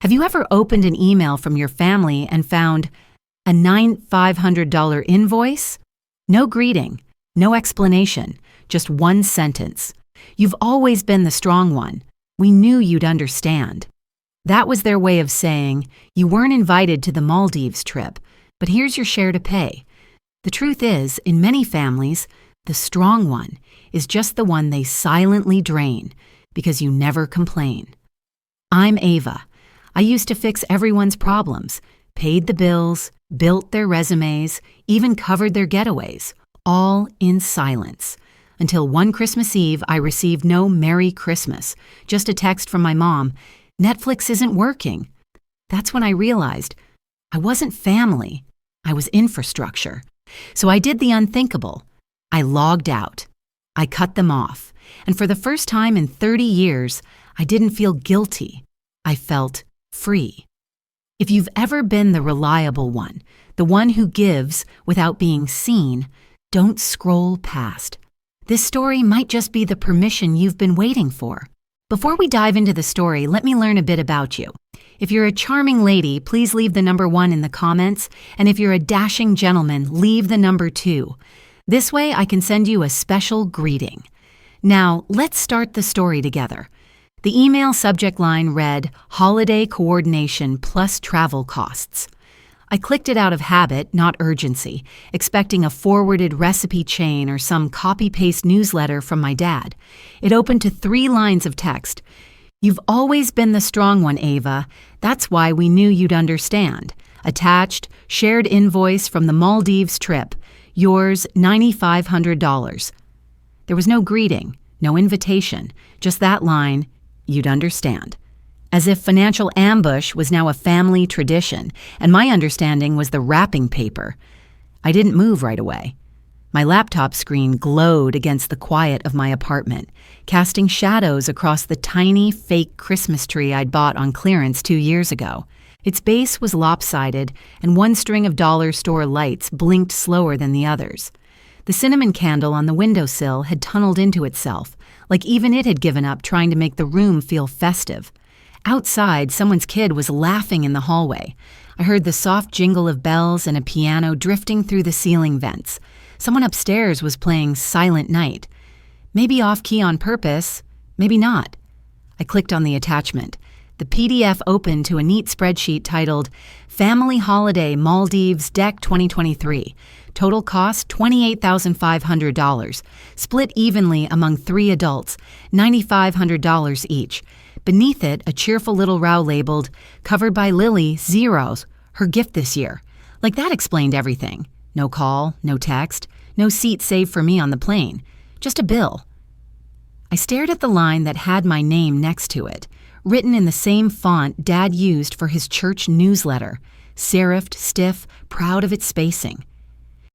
Have you ever opened an email from your family and found a $9,500 invoice? No greeting, no explanation, just one sentence. You've always been the strong one. We knew you'd understand. That was their way of saying, you weren't invited to the Maldives trip, but here's your share to pay. The truth is, in many families, the strong one is just the one they silently drain because you never complain. I'm Ava. I used to fix everyone's problems, paid the bills, built their resumes, even covered their getaways, all in silence. Until one Christmas Eve, I received no Merry Christmas, just a text from my mom, Netflix isn't working. That's when I realized I wasn't family, I was infrastructure. So I did the unthinkable. I logged out. I cut them off. And for the first time in 30 years, I didn't feel guilty. I felt free. If you've ever been the reliable one, the one who gives without being seen, don't scroll past. This story might just be the permission you've been waiting for. Before we dive into the story, let me learn a bit about you. If you're a charming lady, please leave the number 1 in the comments, and if you're a dashing gentleman, leave the number 2. This way I can send you a special greeting. Now, let's start the story together. The email subject line read, Holiday Coordination plus Travel Costs. I clicked it out of habit, not urgency, expecting a forwarded recipe chain or some copy-paste newsletter from my dad. It opened to 3 lines of text. You've always been the strong one, Ava. That's why we knew you'd understand. Attached, shared invoice from the Maldives trip. Yours, $9,500. There was no greeting, no invitation, just that line, you'd understand. As if financial ambush was now a family tradition, and my understanding was the wrapping paper. I didn't move right away. My laptop screen glowed against the quiet of my apartment, casting shadows across the tiny, fake Christmas tree I'd bought on clearance 2 years ago. Its base was lopsided, and one string of dollar store lights blinked slower than the others. The cinnamon candle on the windowsill had tunneled into itself, like even it had given up trying to make the room feel festive. Outside, someone's kid was laughing in the hallway. I heard the soft jingle of bells and a piano drifting through the ceiling vents. Someone upstairs was playing Silent Night. Maybe off-key on purpose, maybe not. I clicked on the attachment. The PDF opened to a neat spreadsheet titled Family Holiday Maldives Deck 2023. Total cost $28,500, split evenly among 3 adults, $9,500 each. Beneath it, a cheerful little row labeled, covered by Lily, zeros, her gift this year. Like that explained everything. No call, no text, no seat saved for me on the plane. Just a bill. I stared at the line that had my name next to it, written in the same font Dad used for his church newsletter, serifed, stiff, proud of its spacing.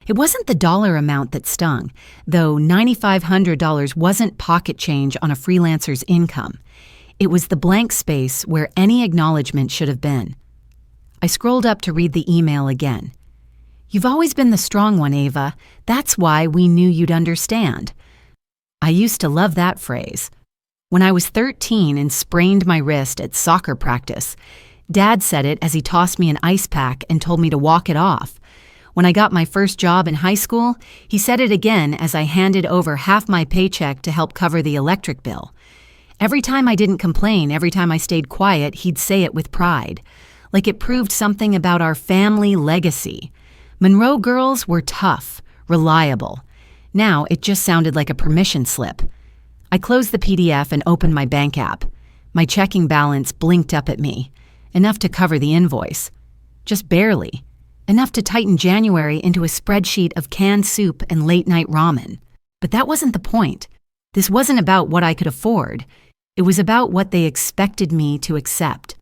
It wasn't the dollar amount that stung, though $9,500 wasn't pocket change on a freelancer's income. It was the blank space where any acknowledgement should have been. I scrolled up to read the email again. You've always been the strong one, Ava. That's why we knew you'd understand. I used to love that phrase. When I was 13 and sprained my wrist at soccer practice, Dad said it as he tossed me an ice pack and told me to walk it off. When I got my first job in high school, he said it again as I handed over half my paycheck to help cover the electric bill. Every time I didn't complain, every time I stayed quiet, he'd say it with pride, like it proved something about our family legacy. Monroe girls were tough, reliable. Now it just sounded like a permission slip. I closed the PDF and opened my bank app. My checking balance blinked up at me, enough to cover the invoice. Just barely. Enough to tighten January into a spreadsheet of canned soup and late-night ramen. But that wasn't the point. This wasn't about what I could afford. It was about what they expected me to accept.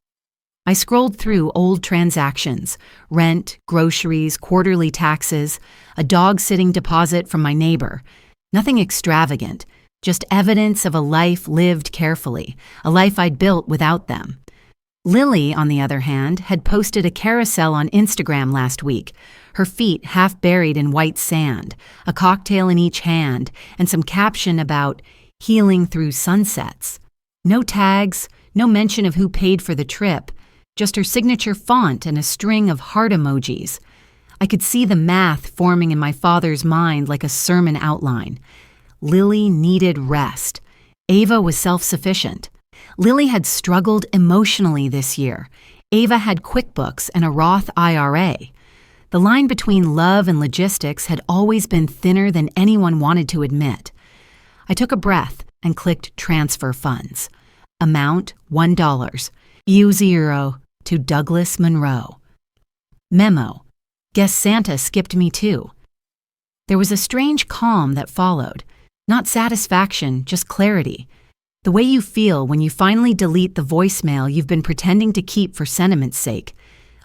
I scrolled through old transactions, rent, groceries, quarterly taxes, a dog-sitting deposit from my neighbor. Nothing extravagant, just evidence of a life lived carefully, a life I'd built without them. Lily, on the other hand, had posted a carousel on Instagram last week, her feet half buried in white sand, a cocktail in each hand, and some caption about healing through sunsets. No tags, no mention of who paid for the trip, just her signature font and a string of heart emojis. I could see the math forming in my father's mind like a sermon outline. Lily needed rest. Ava was self-sufficient. Lily had struggled emotionally this year. Ava had QuickBooks and a Roth IRA. The line between love and logistics had always been thinner than anyone wanted to admit. I took a breath and clicked Transfer Funds. Amount $1. U0 to Douglas Monroe. Memo. Guess Santa skipped me too. There was a strange calm that followed. Not satisfaction, just clarity. The way you feel when you finally delete the voicemail you've been pretending to keep for sentiment's sake.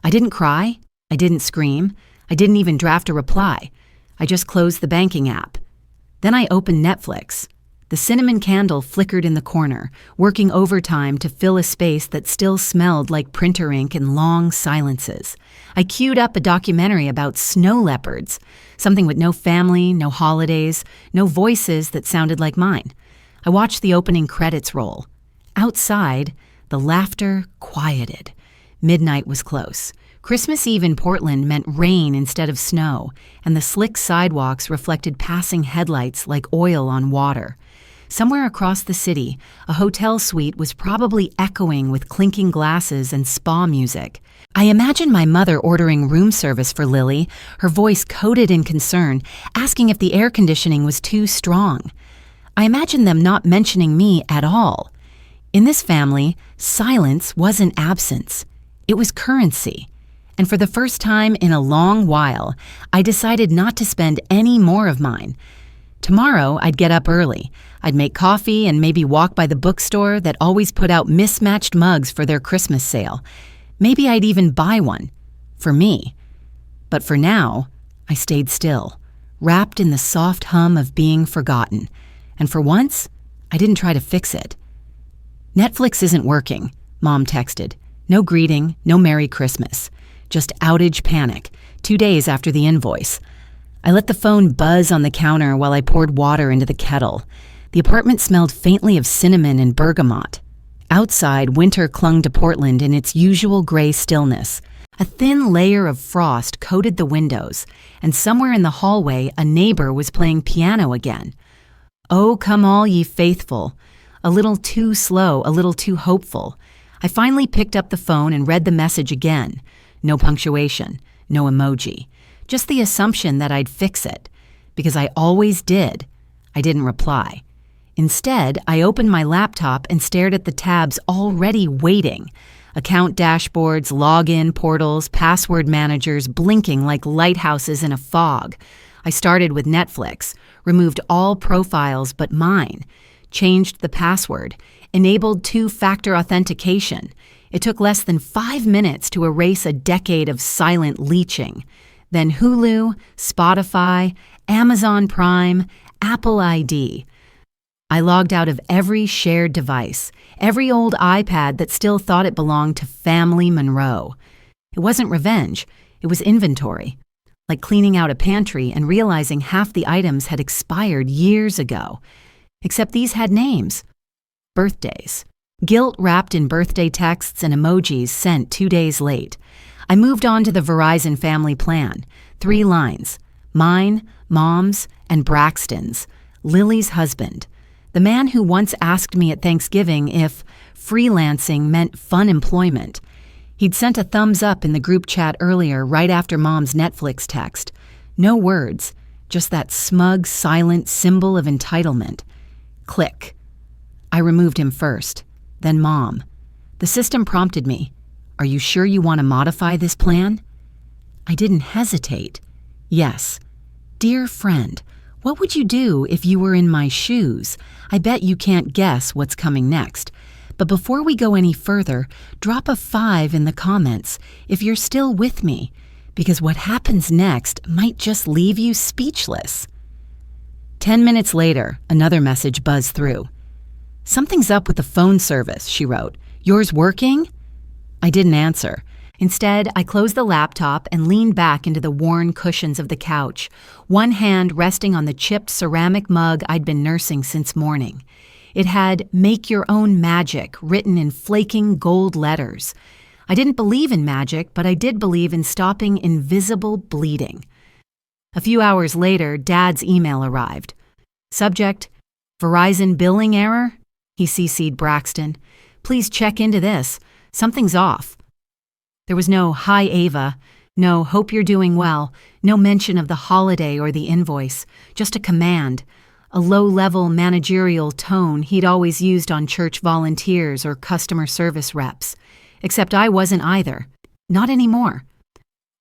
I didn't cry. I didn't scream. I didn't even draft a reply. I just closed the banking app. Then I opened Netflix. The cinnamon candle flickered in the corner, working overtime to fill a space that still smelled like printer ink and long silences. I queued up a documentary about snow leopards, something with no family, no holidays, no voices that sounded like mine. I watched the opening credits roll. Outside, the laughter quieted. Midnight was close. Christmas Eve in Portland meant rain instead of snow, and the slick sidewalks reflected passing headlights like oil on water. Somewhere across the city, a hotel suite was probably echoing with clinking glasses and spa music. I imagined my mother ordering room service for Lily, her voice coated in concern, asking if the air conditioning was too strong. I imagined them not mentioning me at all. In this family, silence wasn't absence. It was currency. And for the first time in a long while, I decided not to spend any more of mine. Tomorrow, I'd get up early. I'd make coffee and maybe walk by the bookstore that always put out mismatched mugs for their Christmas sale. Maybe I'd even buy one. For me. But for now, I stayed still, wrapped in the soft hum of being forgotten. And for once, I didn't try to fix it. Netflix isn't working, Mom texted. No greeting, no Merry Christmas. Just outage panic, 2 days after the invoice. I let the phone buzz on the counter while I poured water into the kettle. The apartment smelled faintly of cinnamon and bergamot. Outside, winter clung to Portland in its usual gray stillness. A thin layer of frost coated the windows, and somewhere in the hallway, a neighbor was playing piano again. Oh, come all ye faithful. A little too slow, a little too hopeful. I finally picked up the phone and read the message again. No punctuation, no emoji. Just the assumption that I'd fix it. Because I always did. I didn't reply. Instead, I opened my laptop and stared at the tabs already waiting. Account dashboards, login portals, password managers blinking like lighthouses in a fog. I started with Netflix, removed all profiles but mine, changed the password, enabled two-factor authentication. It took less than 5 minutes to erase a decade of silent leeching. Then Hulu, Spotify, Amazon Prime, Apple ID. I logged out of every shared device, every old iPad that still thought it belonged to Family Monroe. It wasn't revenge, it was inventory. Like cleaning out a pantry and realizing half the items had expired years ago. Except these had names. Birthdays. Guilt wrapped in birthday texts and emojis sent 2 days late. I moved on to the Verizon family plan. 3 lines. Mine, Mom's, and Braxton's. Lily's husband. The man who once asked me at Thanksgiving if freelancing meant fun employment. He'd sent a thumbs up in the group chat earlier, right after Mom's Netflix text. No words, just that smug, silent symbol of entitlement. Click. I removed him first, then Mom. The system prompted me. Are you sure you want to modify this plan? I didn't hesitate. Yes. Dear friend, what would you do if you were in my shoes? I bet you can't guess what's coming next. But before we go any further, drop a 5 in the comments if you're still with me, because what happens next might just leave you speechless. 10 minutes later, another message buzzed through. Something's up with the phone service, she wrote. Yours working? I didn't answer. Instead, I closed the laptop and leaned back into the worn cushions of the couch, one hand resting on the chipped ceramic mug I'd been nursing since morning. It had "Make Your Own Magic" written in flaking gold letters. I didn't believe in magic, but I did believe in stopping invisible bleeding. A few hours later, Dad's email arrived. Subject, Verizon billing error? He CC'd Braxton. Please check into this. Something's off. There was no "Hi, Ava," no "Hope you're doing well," no mention of the holiday or the invoice, just a command, a low-level managerial tone he'd always used on church volunteers or customer service reps. Except I wasn't either. Not anymore.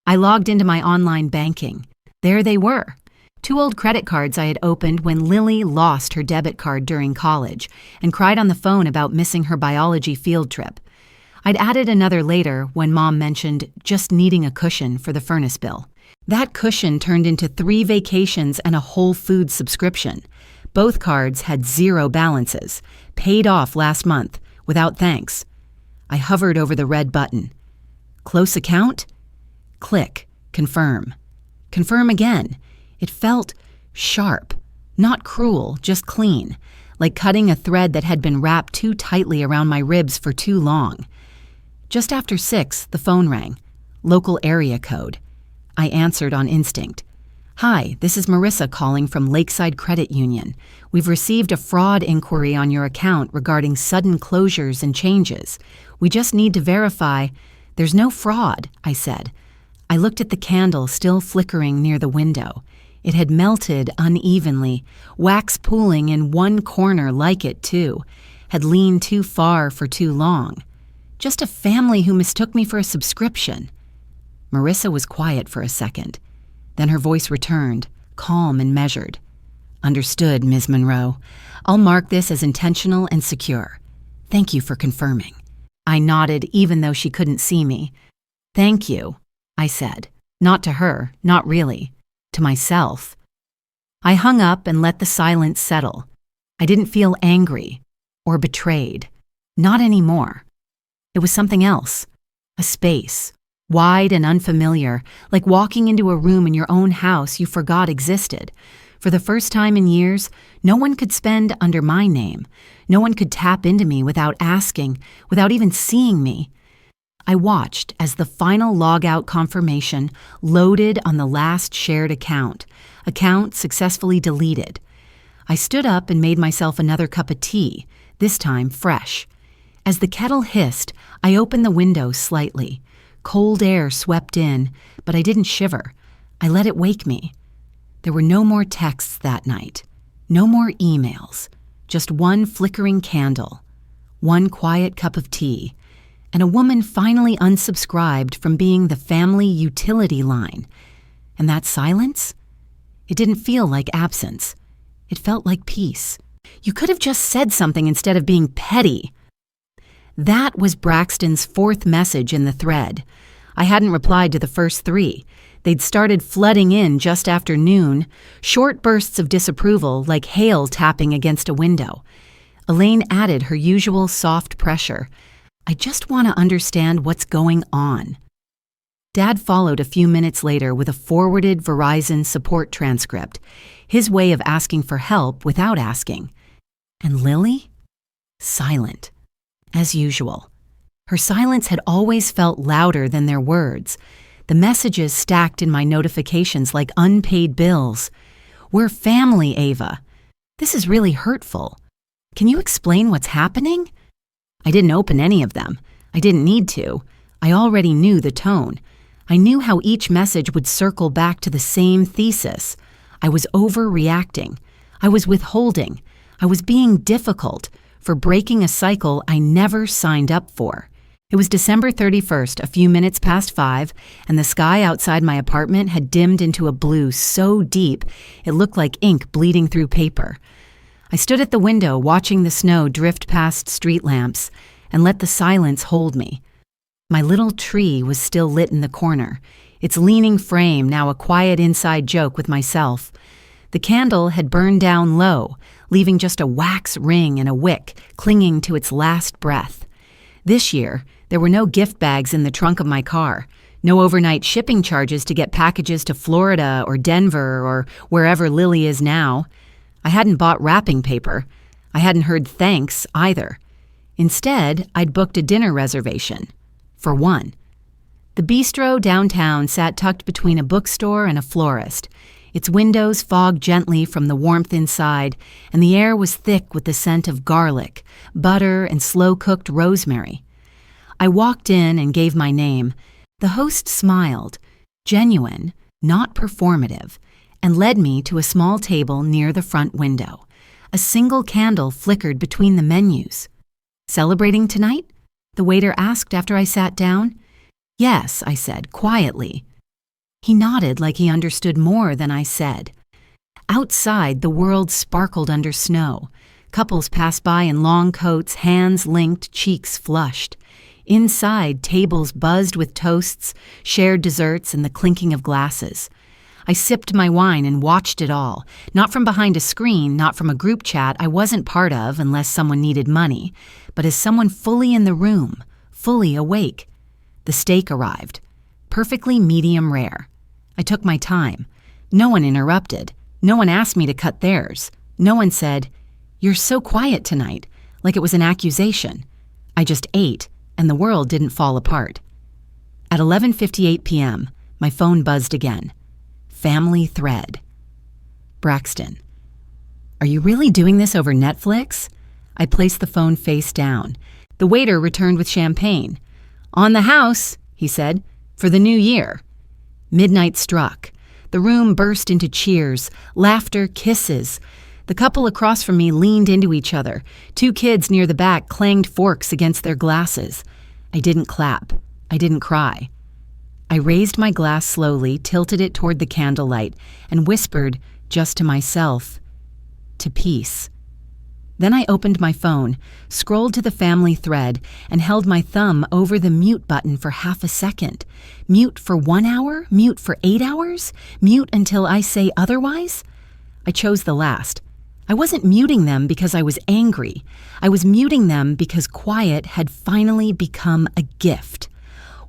I logged into my online banking. There they were. 2 old credit cards I had opened when Lily lost her debit card during college and cried on the phone about missing her biology field trip. I'd added another later when Mom mentioned just needing a cushion for the furnace bill. That cushion turned into 3 vacations and a Whole Foods subscription. Both cards had 0 balances, paid off last month, without thanks. I hovered over the red button. Close account? Click. Confirm. Confirm again. It felt sharp, not cruel, just clean, like cutting a thread that had been wrapped too tightly around my ribs for too long. Just after 6, the phone rang. Local area code. I answered on instinct. Hi, this is Marissa calling from Lakeside Credit Union. We've received a fraud inquiry on your account regarding sudden closures and changes. We just need to verify. There's no fraud, I said. I looked at the candle still flickering near the window. It had melted unevenly, wax pooling in one corner like it too, had leaned too far for too long. Just a family who mistook me for a subscription. Marissa was quiet for a second. Then her voice returned, calm and measured. Understood, Ms. Monroe. I'll mark this as intentional and secure. Thank you for confirming. I nodded even though she couldn't see me. Thank you, I said. Not to her, not really. To myself. I hung up and let the silence settle. I didn't feel angry or betrayed. Not anymore. It was something else. A space. Wide and unfamiliar, like walking into a room in your own house you forgot existed. For the first time in years, no one could spend under my name. No one could tap into me without asking, without even seeing me. I watched as the final logout confirmation loaded on the last shared account successfully deleted. I stood up and made myself another cup of tea, this time fresh. As the kettle hissed, I opened the window slightly. Cold air swept in, but I didn't shiver. I let it wake me. There were no more texts that night, no more emails, just one flickering candle, one quiet cup of tea, and a woman finally unsubscribed from being the family utility line. And that silence? It didn't feel like absence. It felt like peace. You could have just said something instead of being petty. That was Braxton's 4th message in the thread. I hadn't replied to the first 3. They'd started flooding in just after noon, short bursts of disapproval like hail tapping against a window. Elaine added her usual soft pressure. I just want to understand what's going on. Dad followed a few minutes later with a forwarded Verizon support transcript, his way of asking for help without asking. And Lily? Silent. As usual. Her silence had always felt louder than their words. The messages stacked in my notifications like unpaid bills. We're family, Ava. This is really hurtful. Can you explain what's happening? I didn't open any of them. I didn't need to. I already knew the tone. I knew how each message would circle back to the same thesis. I was overreacting. I was withholding. I was being difficult for breaking a cycle I never signed up for. It was December 31st, a few minutes past 5, and the sky outside my apartment had dimmed into a blue so deep it looked like ink bleeding through paper. I stood at the window watching the snow drift past street lamps and let the silence hold me. My little tree was still lit in the corner, its leaning frame now a quiet inside joke with myself. The candle had burned down low, leaving just a wax ring and a wick clinging to its last breath. This year, there were no gift bags in the trunk of my car, no overnight shipping charges to get packages to Florida or Denver or wherever Lily is now. I hadn't bought wrapping paper. I hadn't heard thanks either. Instead, I'd booked a dinner reservation. for one. The bistro downtown sat tucked between a bookstore and a florist. Its windows fogged gently from the warmth inside, and the air was thick with the scent of garlic, butter, and slow-cooked rosemary. I walked in and gave my name. The host smiled, genuine, not performative, and led me to a small table near the front window. A single candle flickered between the menus. "Celebrating tonight?" the waiter asked after I sat down. "Yes," I said, quietly. He nodded like he understood more than I said. Outside, the world sparkled under snow. Couples passed by in long coats, hands linked, cheeks flushed. Inside, tables buzzed with toasts, shared desserts, and the clinking of glasses. I sipped my wine and watched it all, not from behind a screen, not from a group chat I wasn't part of unless someone needed money, but as someone fully in the room, fully awake. The steak arrived, perfectly medium rare. I took my time. No one interrupted. No one asked me to cut theirs. No one said, "You're so quiet tonight," like it was an accusation. I just ate, and the world didn't fall apart. At 11:58 p.m., my phone buzzed again. Family thread. Braxton. "Are you really doing this over Netflix?" I placed the phone face down. The waiter returned with champagne. "On the house," he said, "for the new year." Midnight struck. The room burst into cheers, laughter, kisses. The couple across from me leaned into each other. Two kids near the back clanged forks against their glasses. I didn't clap. I didn't cry. I raised my glass slowly, tilted it toward the candlelight, and whispered, just to myself, "To peace." Then I opened my phone, scrolled to the family thread, and held my thumb over the mute button for half a second. Mute for 1 hour? Mute for 8 hours? Mute until I say otherwise? I chose the last. I wasn't muting them because I was angry. I was muting them because quiet had finally become a gift.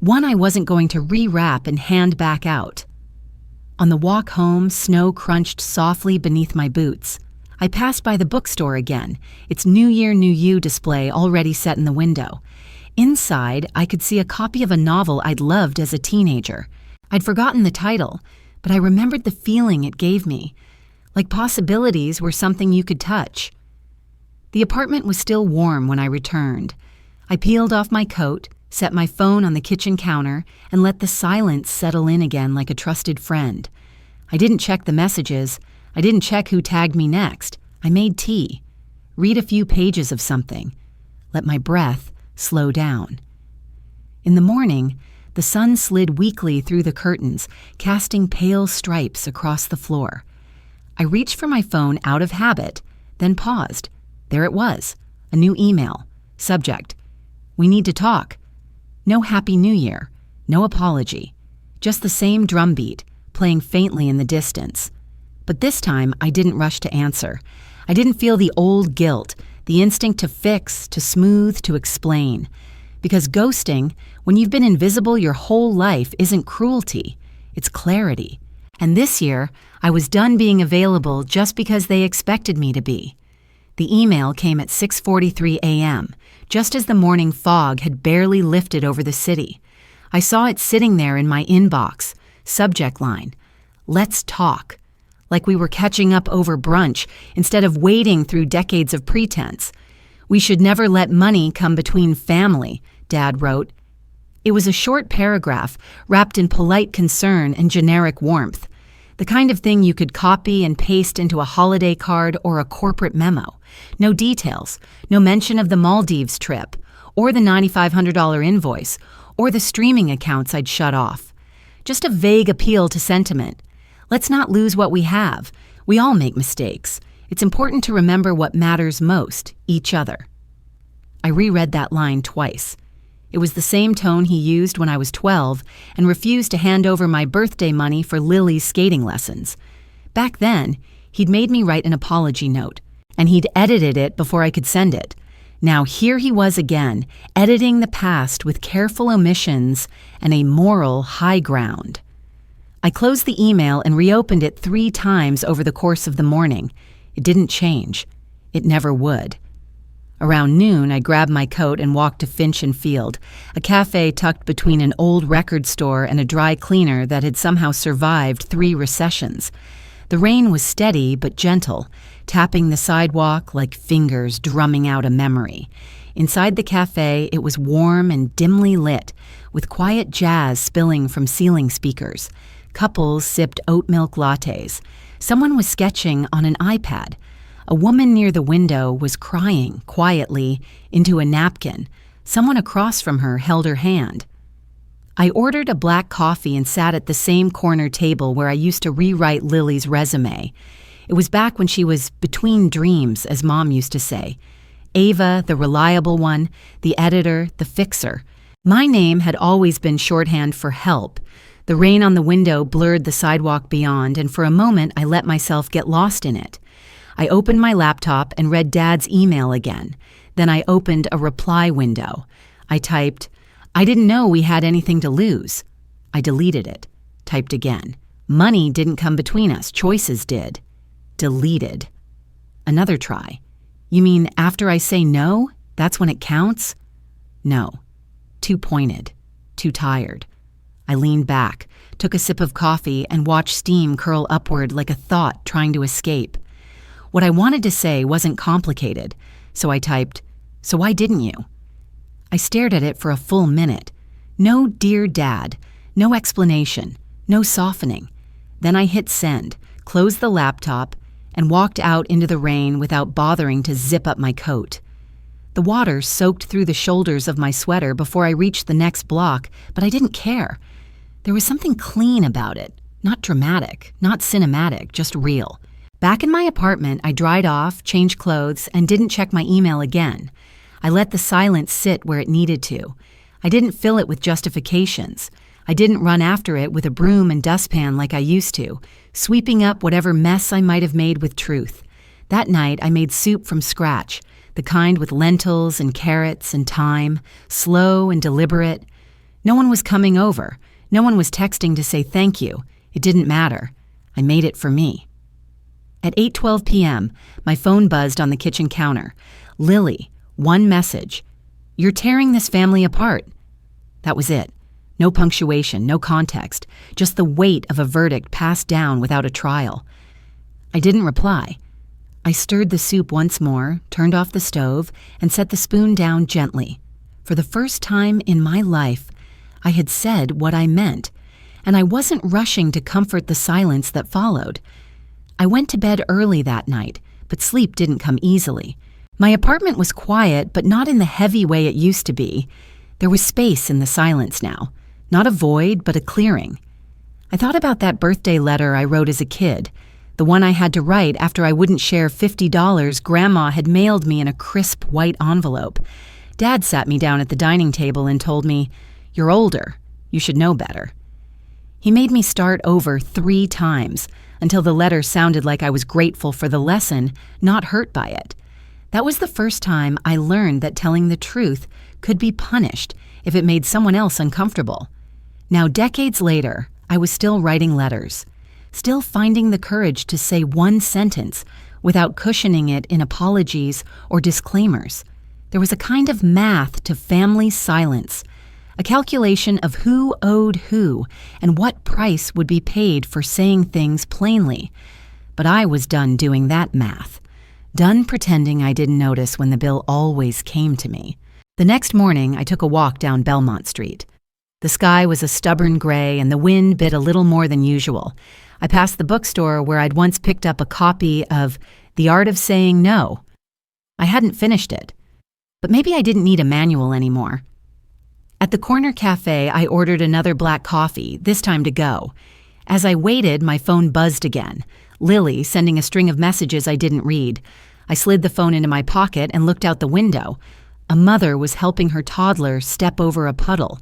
One I wasn't going to rewrap and hand back out. On the walk home, snow crunched softly beneath my boots. I passed by the bookstore again, its New Year, New You display already set in the window. Inside, I could see a copy of a novel I'd loved as a teenager. I'd forgotten the title, but I remembered the feeling it gave me, like possibilities were something you could touch. The apartment was still warm when I returned. I peeled off my coat, set my phone on the kitchen counter, and let the silence settle in again like a trusted friend. I didn't check the messages. I didn't check who tagged me next. I made tea. Read a few pages of something. Let my breath slow down. In the morning, the sun slid weakly through the curtains, casting pale stripes across the floor. I reached for my phone out of habit, then paused. There it was, a new email. Subject: "We need to talk." No Happy New Year, no apology, just the same drumbeat, playing faintly in the distance. But this time, I didn't rush to answer. I didn't feel the old guilt, the instinct to fix, to smooth, to explain. Because ghosting, when you've been invisible your whole life, isn't cruelty, it's clarity. And this year, I was done being available just because they expected me to be. The email came at 6:43 a.m., just as the morning fog had barely lifted over the city. I saw it sitting there in my inbox, subject line, "Let's talk," like we were catching up over brunch instead of wading through decades of pretense. "We should never let money come between family," Dad wrote. It was a short paragraph wrapped in polite concern and generic warmth, the kind of thing you could copy and paste into a holiday card or a corporate memo. No details, no mention of the Maldives trip, or the $9,500 invoice, or the streaming accounts I'd shut off. Just a vague appeal to sentiment. Let's not lose what we have. We all make mistakes. It's important to remember what matters most, each other. I reread that line twice. It was the same tone he used when I was 12 and refused to hand over my birthday money for Lily's skating lessons. Back then, he'd made me write an apology note, and he'd edited it before I could send it. Now here he was again, editing the past with careful omissions and a moral high ground. I closed the email and reopened it 3 times over the course of the morning. It didn't change. It never would. Around noon, I grabbed my coat and walked to Finch and Field, a cafe tucked between an old record store and a dry cleaner that had somehow survived 3 recessions. The rain was steady but gentle, tapping the sidewalk like fingers drumming out a memory. Inside the cafe, it was warm and dimly lit, with quiet jazz spilling from ceiling speakers. Couples sipped oat milk lattes. Someone was sketching on an iPad. A woman near the window was crying quietly into a napkin. Someone across from her held her hand. I ordered a black coffee and sat at the same corner table where I used to rewrite Lily's resume. It was back when she was between dreams, as Mom used to say. Ava, the reliable one, the editor, the fixer. My name had always been shorthand for help. The rain on the window blurred the sidewalk beyond, and for a moment I let myself get lost in it. I opened my laptop and read Dad's email again. Then I opened a reply window. I typed, "I didn't know we had anything to lose." I deleted it. Typed again. "Money didn't come between us. Choices did." Deleted. Another try. "You mean after I say no, that's when it counts?" No. Too pointed. Too tired. I leaned back, took a sip of coffee, and watched steam curl upward like a thought trying to escape. What I wanted to say wasn't complicated, so I typed, "So why didn't you?" I stared at it for a full minute. No "Dear Dad," no explanation, no softening. Then I hit send, closed the laptop, and walked out into the rain without bothering to zip up my coat. The water soaked through the shoulders of my sweater before I reached the next block, but I didn't care. There was something clean about it, not dramatic, not cinematic, just real. Back in my apartment, I dried off, changed clothes, and didn't check my email again. I let the silence sit where it needed to. I didn't fill it with justifications. I didn't run after it with a broom and dustpan like I used to, sweeping up whatever mess I might have made with truth. That night, I made soup from scratch, the kind with lentils and carrots and thyme, slow and deliberate. No one was coming over. No one was texting to say thank you. It didn't matter. I made it for me. At 8:12 p.m., my phone buzzed on the kitchen counter. Lily, one message. "You're tearing this family apart." That was it. No punctuation, no context, just the weight of a verdict passed down without a trial. I didn't reply. I stirred the soup once more, turned off the stove, and set the spoon down gently. For the first time in my life, I had said what I meant, and I wasn't rushing to comfort the silence that followed. I went to bed early that night, but sleep didn't come easily. My apartment was quiet, but not in the heavy way it used to be. There was space in the silence now. Not a void, but a clearing. I thought about that birthday letter I wrote as a kid, the one I had to write after I wouldn't share $50 Grandma had mailed me in a crisp white envelope. Dad sat me down at the dining table and told me, "You're older. You should know better." He made me start over 3 times, until the letter sounded like I was grateful for the lesson, not hurt by it. That was the first time I learned that telling the truth could be punished if it made someone else uncomfortable. Now, decades later, I was still writing letters, still finding the courage to say one sentence without cushioning it in apologies or disclaimers. There was a kind of math to family silence, a calculation of who owed who and what price would be paid for saying things plainly. But I was done doing that math, done pretending I didn't notice when the bill always came to me. The next morning, I took a walk down Belmont Street. The sky was a stubborn gray and the wind bit a little more than usual. I passed the bookstore where I'd once picked up a copy of The Art of Saying No. I hadn't finished it, but maybe I didn't need a manual anymore. At the corner cafe, I ordered another black coffee, this time to go. As I waited, my phone buzzed again. Lily sending a string of messages I didn't read. I slid the phone into my pocket and looked out the window. A mother was helping her toddler step over a puddle.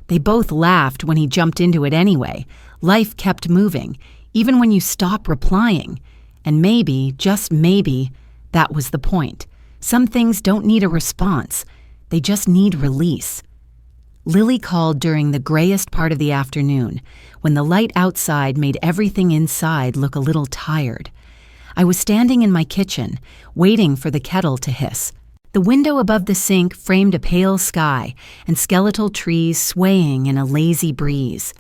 They both laughed when he jumped into it anyway. Life kept moving, even when you stop replying. And maybe, just maybe, that was the point. Some things don't need a response. They just need release. Lily called during the grayest part of the afternoon, when the light outside made everything inside look a little tired. I was standing in my kitchen, waiting for the kettle to hiss. The window above the sink framed a pale sky and skeletal trees swaying in a lazy breeze.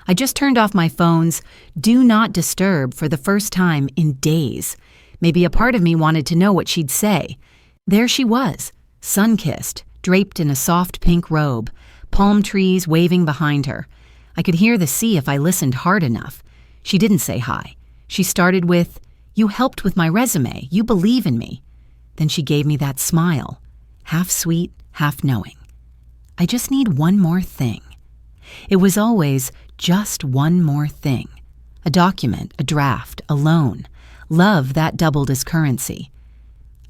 I just turned off my phone's Do Not Disturb for the first time in days. Maybe a part of me wanted to know what she'd say. There she was, sun-kissed, draped in a soft pink robe, palm trees waving behind her. I could hear the sea if I listened hard enough. She didn't say hi. She started with, "You helped with my resume. You believe in me." Then she gave me that smile, half sweet, half knowing. I just need one more thing. It was always just one more thing. A document, a draft, a loan. Love that doubled as currency.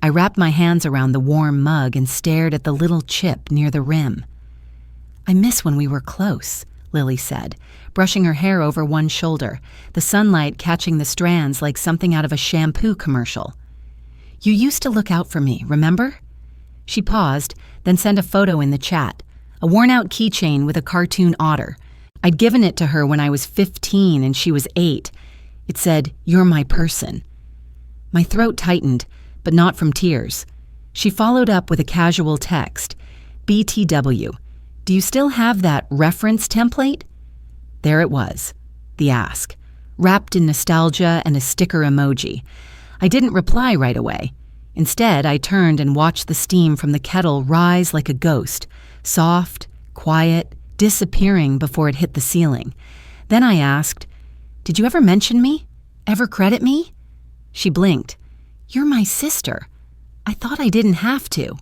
I wrapped my hands around the warm mug and stared at the little chip near the rim. "I miss when we were close," Lily said, brushing her hair over one shoulder, the sunlight catching the strands like something out of a shampoo commercial. "You used to look out for me, remember?" She paused, then sent a photo in the chat, a worn-out keychain with a cartoon otter. I'd given it to her when I was 15 and she was 8. It said, "You're my person." My throat tightened, but not from tears. She followed up with a casual text, "BTW, do you still have that reference template?" There it was, the ask, wrapped in nostalgia and a sticker emoji. I didn't reply right away. Instead, I turned and watched the steam from the kettle rise like a ghost, soft, quiet, disappearing before it hit the ceiling. Then I asked, "Did you ever mention me? Ever credit me?" She blinked. "You're my sister. I thought I didn't have to."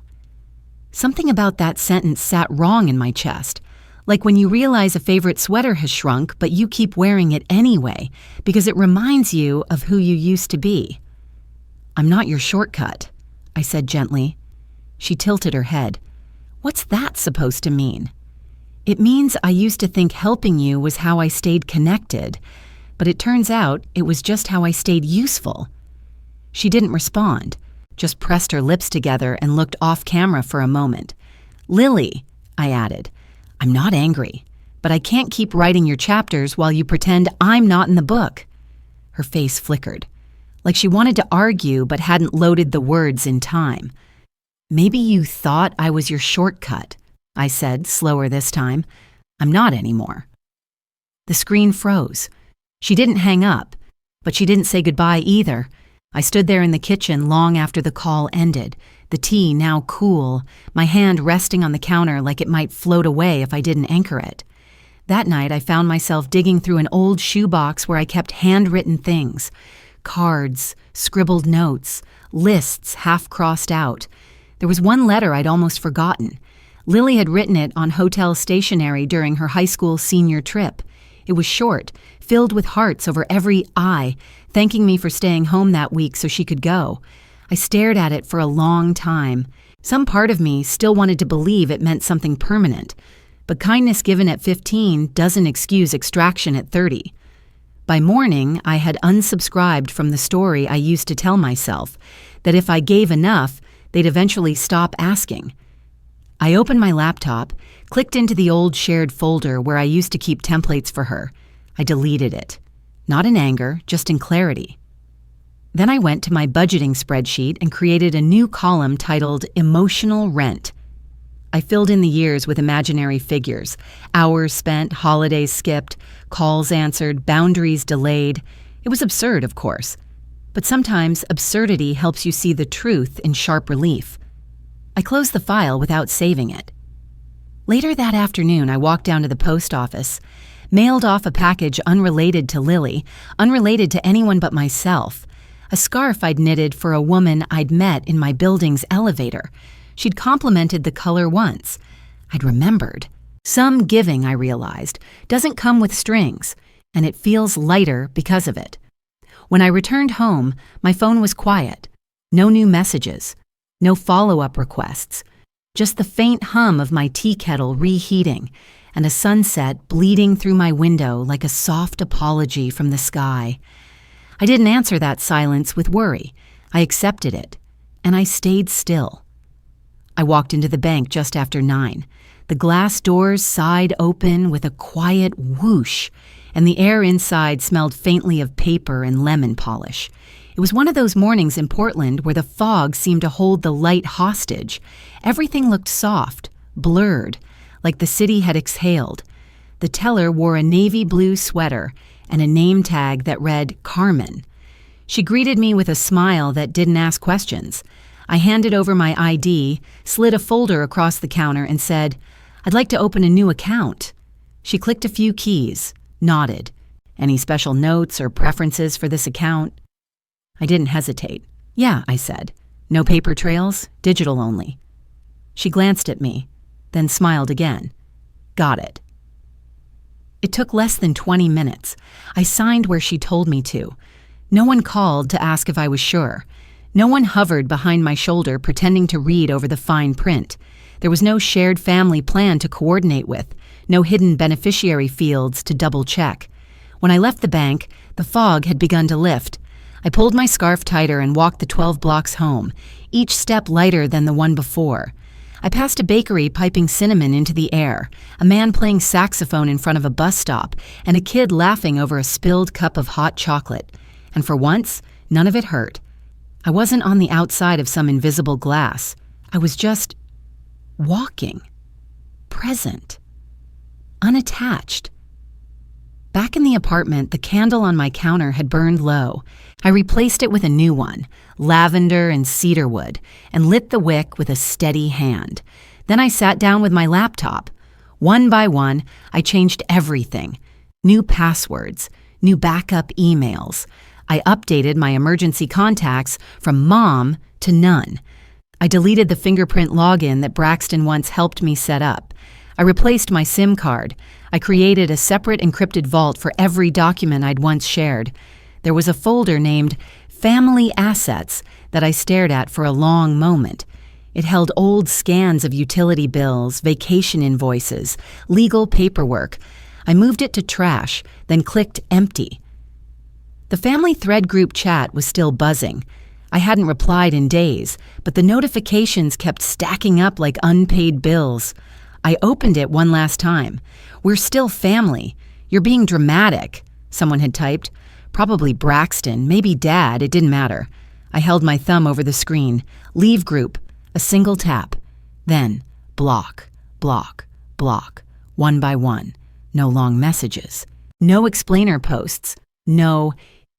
Something about that sentence sat wrong in my chest, like when you realize a favorite sweater has shrunk, but you keep wearing it anyway because it reminds you of who you used to be. "I'm not your shortcut," I said gently. She tilted her head. "What's that supposed to mean?" "It means I used to think helping you was how I stayed connected, but it turns out it was just how I stayed useful." She didn't respond, just pressed her lips together and looked off camera for a moment. "Lily," I added, "I'm not angry, but I can't keep writing your chapters while you pretend I'm not in the book." Her face flickered, like she wanted to argue but hadn't loaded the words in time. "Maybe you thought I was your shortcut," I said, slower this time. "I'm not anymore." The screen froze. She didn't hang up, but she didn't say goodbye either. I stood there in the kitchen long after the call ended, the tea now cool, my hand resting on the counter like it might float away if I didn't anchor it. That night, I found myself digging through an old shoebox where I kept handwritten things, cards, scribbled notes, lists half crossed out. There was one letter I'd almost forgotten. Lily had written it on hotel stationery during her high school senior trip. It was short, filled with hearts over every I, thanking me for staying home that week so she could go. I stared at it for a long time. Some part of me still wanted to believe it meant something permanent, but kindness given at 15 doesn't excuse extraction at 30. By morning, I had unsubscribed from the story I used to tell myself, that if I gave enough, they'd eventually stop asking. I opened my laptop, clicked into the old shared folder where I used to keep templates for her. I deleted it. Not in anger, just in clarity. Then I went to my budgeting spreadsheet and created a new column titled Emotional Rent. I filled in the years with imaginary figures, hours spent, holidays skipped, calls answered, boundaries delayed. It was absurd, of course. But sometimes absurdity helps you see the truth in sharp relief. I closed the file without saving it. Later that afternoon, I walked down to the post office, mailed off a package unrelated to Lily, unrelated to anyone but myself, a scarf I'd knitted for a woman I'd met in my building's elevator. She'd complimented the color once. I'd remembered. Some giving, I realized, doesn't come with strings, and it feels lighter because of it. When I returned home, my phone was quiet. No new messages. No follow-up requests. Just the faint hum of my tea kettle reheating and a sunset bleeding through my window like a soft apology from the sky. I didn't answer that silence with worry. I accepted it, and I stayed still. I walked into the bank just after 9. The glass doors sighed open with a quiet whoosh, and the air inside smelled faintly of paper and lemon polish. It was one of those mornings in Portland where the fog seemed to hold the light hostage. Everything looked soft, blurred, like the city had exhaled. The teller wore a navy blue sweater and a name tag that read Carmen. She greeted me with a smile that didn't ask questions. I handed over my ID, slid a folder across the counter, and said, "I'd like to open a new account." She clicked a few keys, nodded. "Any special notes or preferences for this account?" I didn't hesitate. "Yeah," I said. "No paper trails, digital only." She glanced at me, then smiled again. "Got it." It took less than 20 minutes. I signed where she told me to. No one called to ask if I was sure. No one hovered behind my shoulder pretending to read over the fine print. There was no shared family plan to coordinate with, no hidden beneficiary fields to double-check. When I left the bank, the fog had begun to lift. I pulled my scarf tighter and walked the 12 blocks home, each step lighter than the one before. I passed a bakery piping cinnamon into the air, a man playing saxophone in front of a bus stop, and a kid laughing over a spilled cup of hot chocolate. And for once, none of it hurt. I wasn't on the outside of some invisible glass. I was just walking, present, unattached. Back in the apartment, the candle on my counter had burned low. I replaced it with a new one, lavender and cedarwood, and lit the wick with a steady hand. Then I sat down with my laptop. One by one, I changed everything. New passwords, new backup emails. I updated my emergency contacts from mom to none. I deleted the fingerprint login that Braxton once helped me set up. I replaced my SIM card. I created a separate encrypted vault for every document I'd once shared. There was a folder named Family Assets that I stared at for a long moment. It held old scans of utility bills, vacation invoices, legal paperwork. I moved it to trash, then clicked empty. The family thread group chat was still buzzing. I hadn't replied in days, but the notifications kept stacking up like unpaid bills. I opened it one last time. "We're still family. You're being dramatic," someone had typed. Probably Braxton, maybe Dad, it didn't matter. I held my thumb over the screen. Leave group. A single tap. Then block, block, block. One by one. No long messages. No explainer posts. No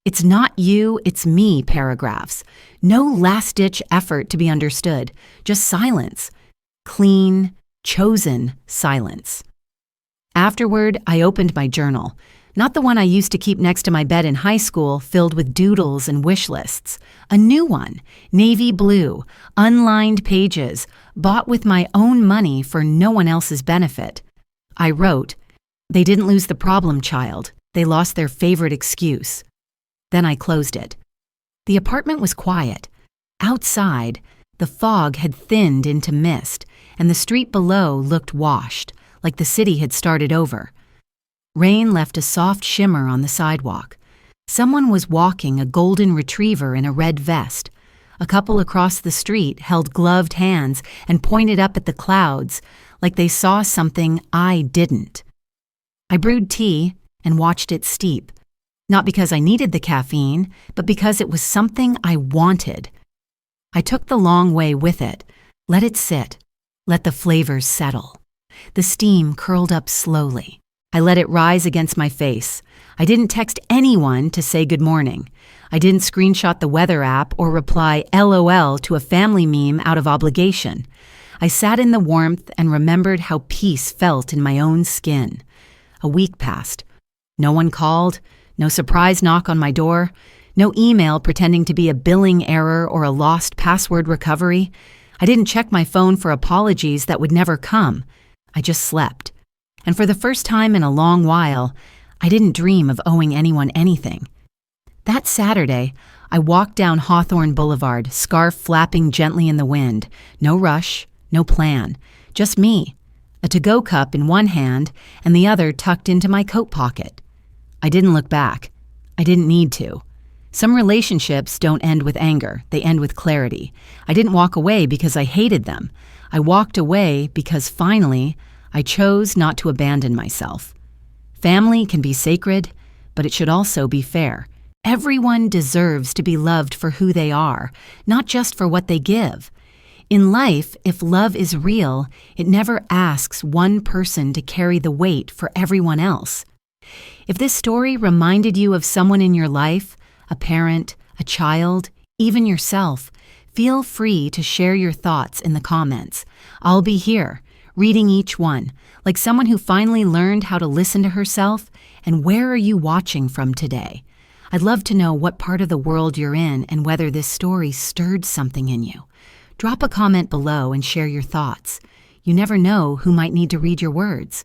"it's not you, it's me" paragraphs. No last-ditch effort to be understood. Just silence. Clean, chosen silence. Afterward, I opened my journal. Not the one I used to keep next to my bed in high school, filled with doodles and wish lists. A new one, navy blue, unlined pages, bought with my own money for no one else's benefit. I wrote, "They didn't lose the problem child. They lost their favorite excuse." Then I closed it. The apartment was quiet. Outside, the fog had thinned into mist, and the street below looked washed, like the city had started over. Rain left a soft shimmer on the sidewalk. Someone was walking a golden retriever in a red vest. A couple across the street held gloved hands and pointed up at the clouds, like they saw something I didn't. I brewed tea and watched it steep. Not because I needed the caffeine, but because it was something I wanted. I took the long way with it, let it sit, let the flavors settle. The steam curled up slowly. I let it rise against my face. I didn't text anyone to say good morning. I didn't screenshot the weather app or reply LOL to a family meme out of obligation. I sat in the warmth and remembered how peace felt in my own skin. A week passed. No one called. No surprise knock on my door, no email pretending to be a billing error or a lost password recovery. I didn't check my phone for apologies that would never come. I just slept. And for the first time in a long while, I didn't dream of owing anyone anything. That Saturday, I walked down Hawthorne Boulevard, scarf flapping gently in the wind. No rush, no plan, just me, a to-go cup in one hand and the other tucked into my coat pocket. I didn't look back. I didn't need to. Some relationships don't end with anger. They end with clarity. I didn't walk away because I hated them. I walked away because finally, I chose not to abandon myself. Family can be sacred, but it should also be fair. Everyone deserves to be loved for who they are, not just for what they give. In life, if love is real, it never asks one person to carry the weight for everyone else. If this story reminded you of someone in your life, a parent, a child, even yourself, feel free to share your thoughts in the comments. I'll be here, reading each one, like someone who finally learned how to listen to herself. And where are you watching from today? I'd love to know what part of the world you're in and whether this story stirred something in you. Drop a comment below and share your thoughts. You never know who might need to read your words.